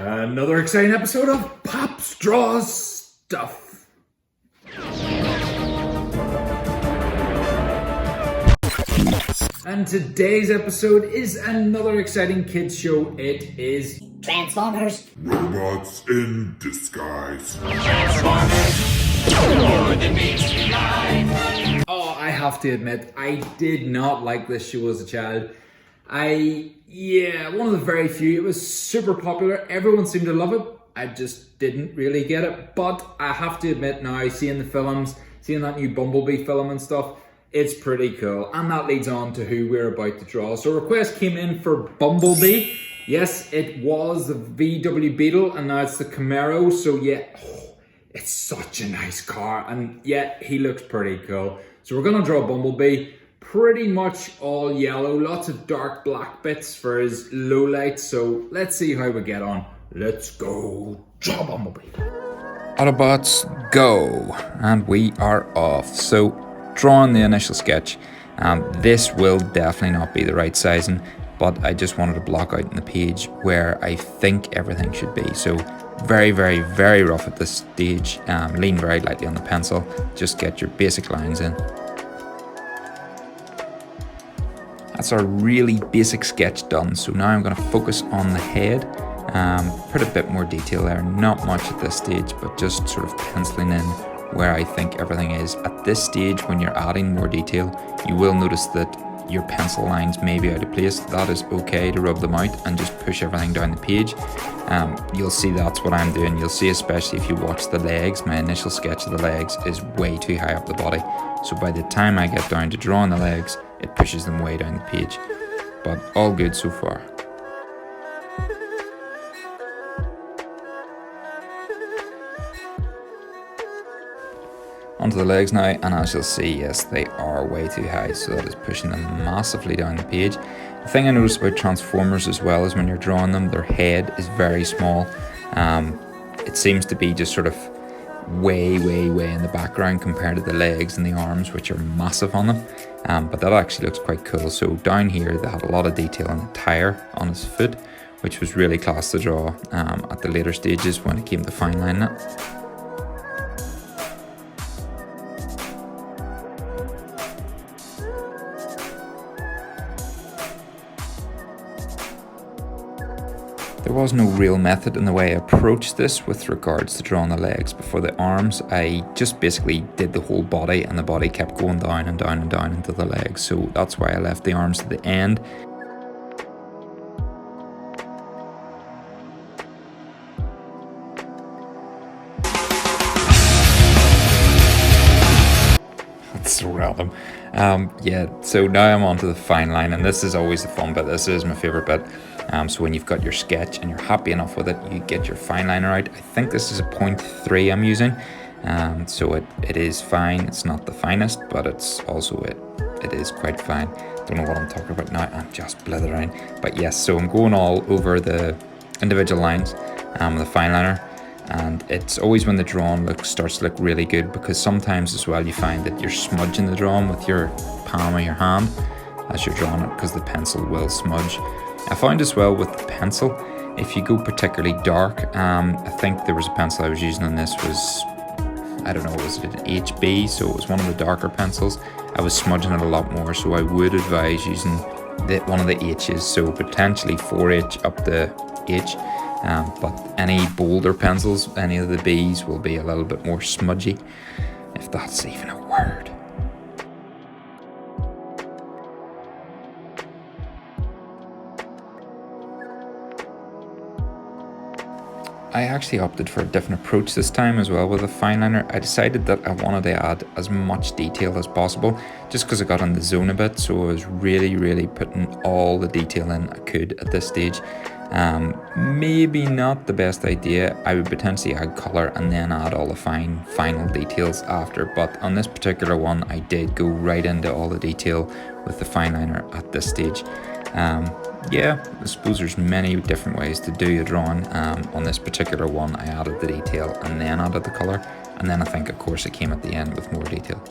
Another exciting episode of Pops Draws Stuff. And today's episode is another exciting kids show. It is Transformers. Robots in disguise. Oh, I have to admit, I did not like this show as a child. One of the very few. It was super popular. Everyone seemed to love it. I just didn't really get it. But I have to admit now, seeing the films, seeing that new Bumblebee film and stuff, it's pretty cool. And that leads on to who we're about to draw. So a request came in for Bumblebee. Yes, it was the VW Beetle and now it's the Camaro. So yeah, it's such a nice car. And yeah, he looks pretty cool. So we're going to draw Bumblebee. Pretty much all yellow, lots of dark black bits for his lowlights. So let's see how we get on. Let's go draw Bumblebee. Autobots, go! And we are off. So, drawing the initial sketch. This will definitely not be the right sizing, but I just wanted to block out in the page where I think everything should be. So, very, very, very rough at this stage. Lean very lightly on the pencil. Just get your basic lines in. That's our really basic sketch done. So now I'm going to focus on the head. Put a bit more detail there. Not much at this stage, but just sort of penciling in where I think everything is. At this stage, when you're adding more detail, you will notice that your pencil lines may be out of place. That is okay to rub them out and just push everything down the page. You'll see that's what I'm doing. You'll see, especially if you watch the legs, my initial sketch of the legs is way too high up the body. So by the time I get down to drawing the legs, it pushes them way down the page. But all good so far. Onto the legs now, and as you'll see, yes, they are way too high, so that is pushing them massively down the page. The thing I noticed about Transformers as well is when you're drawing them, their head is very small. It seems to be just sort of way in the background compared to the legs and the arms, which are massive on them. But that actually looks quite cool. So down here, they had a lot of detail on the tire on his foot, which was really class to draw at the later stages when it came to fine lining it. There was no real method in the way I approached this with regards to drawing the legs. Before the arms, I just basically did the whole body, and the body kept going down and down and down into the legs. So that's why I left the arms to the end. That's so random. So now I'm on to the fine line, and this is always the fun bit. This is my favorite bit. So when you've got your sketch and you're happy enough with it, you get your fine liner out. I think this is a 0.3 I'm using. So it is fine. It's not the finest, but it's also it is quite fine. Don't know what I'm talking about now. I'm just blithering. But yes, so I'm going all over the individual lines with the fine liner. And it's always when the drawing starts to look really good, because sometimes as well you find that you're smudging the drawing with your palm of your hand as you're drawing it, because the pencil will smudge. I found as well with the pencil, if you go particularly dark, I think there was a pencil I was using on this was, I don't know, was it an HB? So it was one of the darker pencils. I was smudging it a lot more, so I would advise using one of the H's, so potentially 4H up the H. But any bolder pencils, any of the B's, will be a little bit more smudgy, if that's even a word. I actually opted for a different approach this time as well with a fine liner. I decided that I wanted to add as much detail as possible, just because I got in the zone a bit, so I was really putting all the detail in I could at this stage. Maybe not the best idea. I would potentially add colour and then add all the final details after, but on this particular one I did go right into all the detail with the fine liner at this stage. I suppose there's many different ways to do a drawing. On this particular one I added the detail and then added the colour, and then I think of course it came at the end with more detail.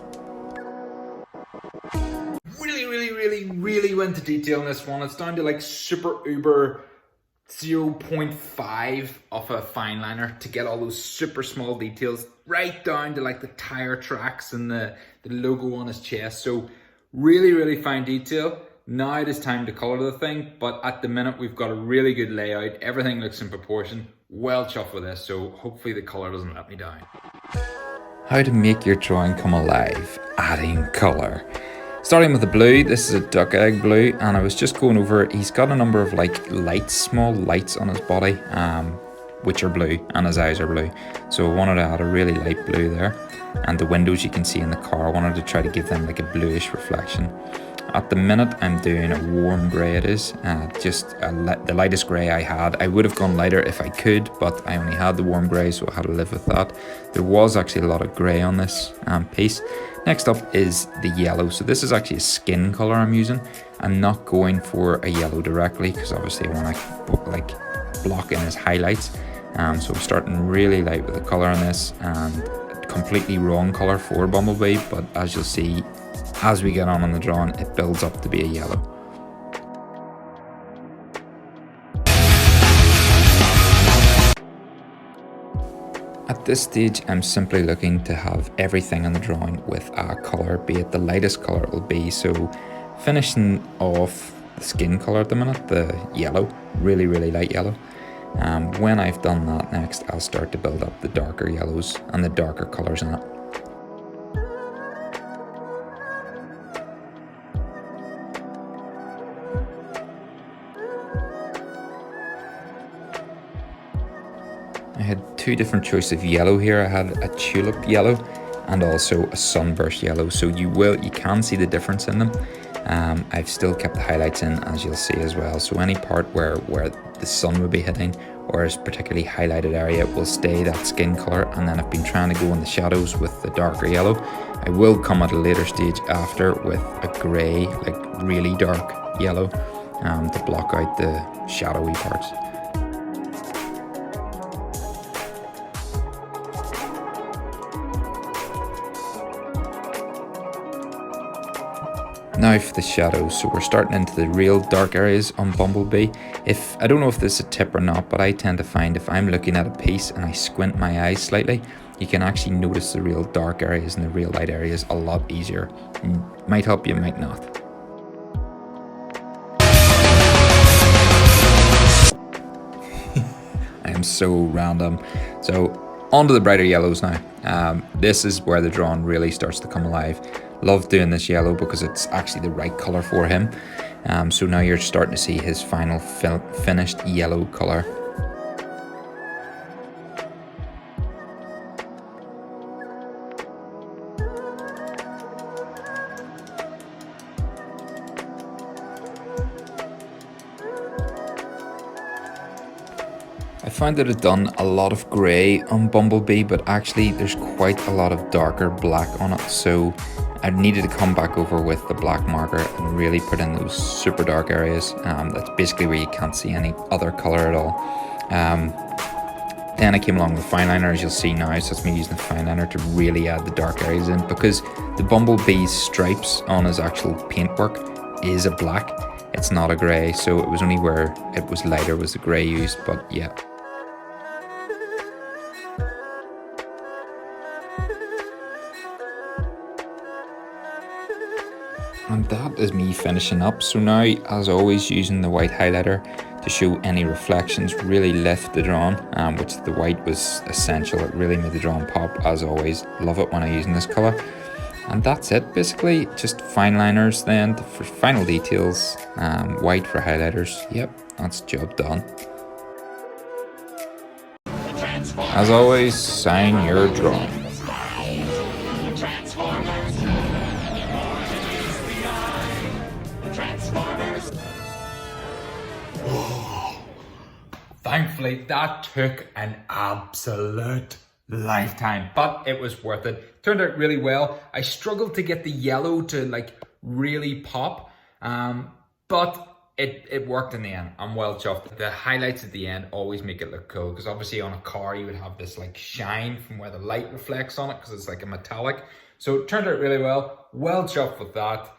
Really went to detail in this one. It's down to like super uber 0.5 of a fine liner to get all those super small details right down to like the tire tracks and the logo on his chest. So really, really fine detail. Now it is time to color the thing, but at the minute we've got a really good layout. Everything looks in proportion. Well chuffed with this, so hopefully the color doesn't let me down. How to make your drawing come alive, adding colour. Starting with the blue, this is a duck egg blue, and I was just going over, he's got a number of like lights, small lights on his body, which are blue, and his eyes are blue. So I wanted to add a really light blue there. And the windows you can see in the car, I wanted to try to give them like a bluish reflection. At the minute, I'm doing a warm grey it is, the lightest grey I had. I would have gone lighter if I could, but I only had the warm grey, so I had to live with that. There was actually a lot of grey on this piece. Next up is the yellow. So this is actually a skin colour I'm using. I'm not going for a yellow directly, because obviously I want to like block in his highlights. So I'm starting really light with the colour on this, and completely wrong colour for Bumblebee, but as you'll see, as we get on the drawing, it builds up to be a yellow. At this stage, I'm simply looking to have everything on the drawing with a colour, be it the lightest colour it will be. So finishing off the skin colour at the minute, the yellow, really, really light yellow. When I've done that next, I'll start to build up the darker yellows and the darker colours in it. I had two different choices of yellow here. I had a tulip yellow and also a sunburst yellow. So you can see the difference in them. I've still kept the highlights in, as you'll see as well. So any part where the sun would be hitting or is particularly highlighted area will stay that skin color. And then I've been trying to go in the shadows with the darker yellow. I will come at a later stage after with a gray, like really dark yellow, to block out the shadowy parts. Now for the shadows, so we're starting into the real dark areas on Bumblebee. I don't know if this is a tip or not, but I tend to find if I'm looking at a piece and I squint my eyes slightly, you can actually notice the real dark areas and the real light areas a lot easier. Might help you, might not. I am so random. So onto the brighter yellows now. This is where the drawing really starts to come alive. Love doing this yellow because it's actually the right colour for him. So now you're starting to see his final finished yellow colour. I found that I'd done a lot of grey on Bumblebee, but actually there's quite a lot of darker black on it, so I needed to come back over with the black marker and really put in those super dark areas. That's basically where you can't see any other colour at all. Then I came along with fine liner, as you'll see now, so it's me using the fine liner to really add the dark areas in, because the Bumblebee's stripes on his actual paintwork is a black, it's not a grey, so it was only where it was lighter was the grey used, but yeah. And that is me finishing up. So now, as always, using the white highlighter to show any reflections, really lift the drawing, which the white was essential. It really made the drawing pop, as always. Love it when I'm using this colour. And that's it, basically. Just fine liners then for final details, white for highlighters. Yep, that's job done. As always, sign your drawing. Thankfully, that took an absolute lifetime, but it was worth it. Turned out really well. I struggled to get the yellow to like really pop, but it worked in the end. I'm well chuffed. The highlights at the end always make it look cool, because obviously on a car you would have this like shine from where the light reflects on it, because it's like a metallic. So it turned out really well. Well chuffed with that.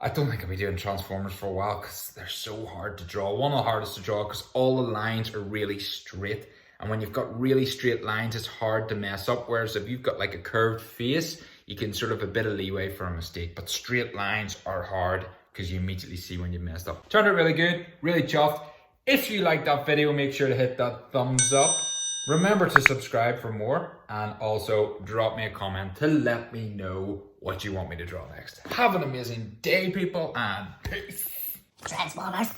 I don't think I'll be doing Transformers for a while because they're so hard to draw. One of the hardest to draw because all the lines are really straight. And when you've got really straight lines, it's hard to mess up. Whereas if you've got like a curved face, you can sort of a bit of leeway for a mistake. But straight lines are hard because you immediately see when you messed up. Turned out really good, really chuffed. If you liked that video, make sure to hit that thumbs up. Remember to subscribe for more, and also drop me a comment to let me know what you want me to draw next. Have an amazing day, people, and peace. Transformers.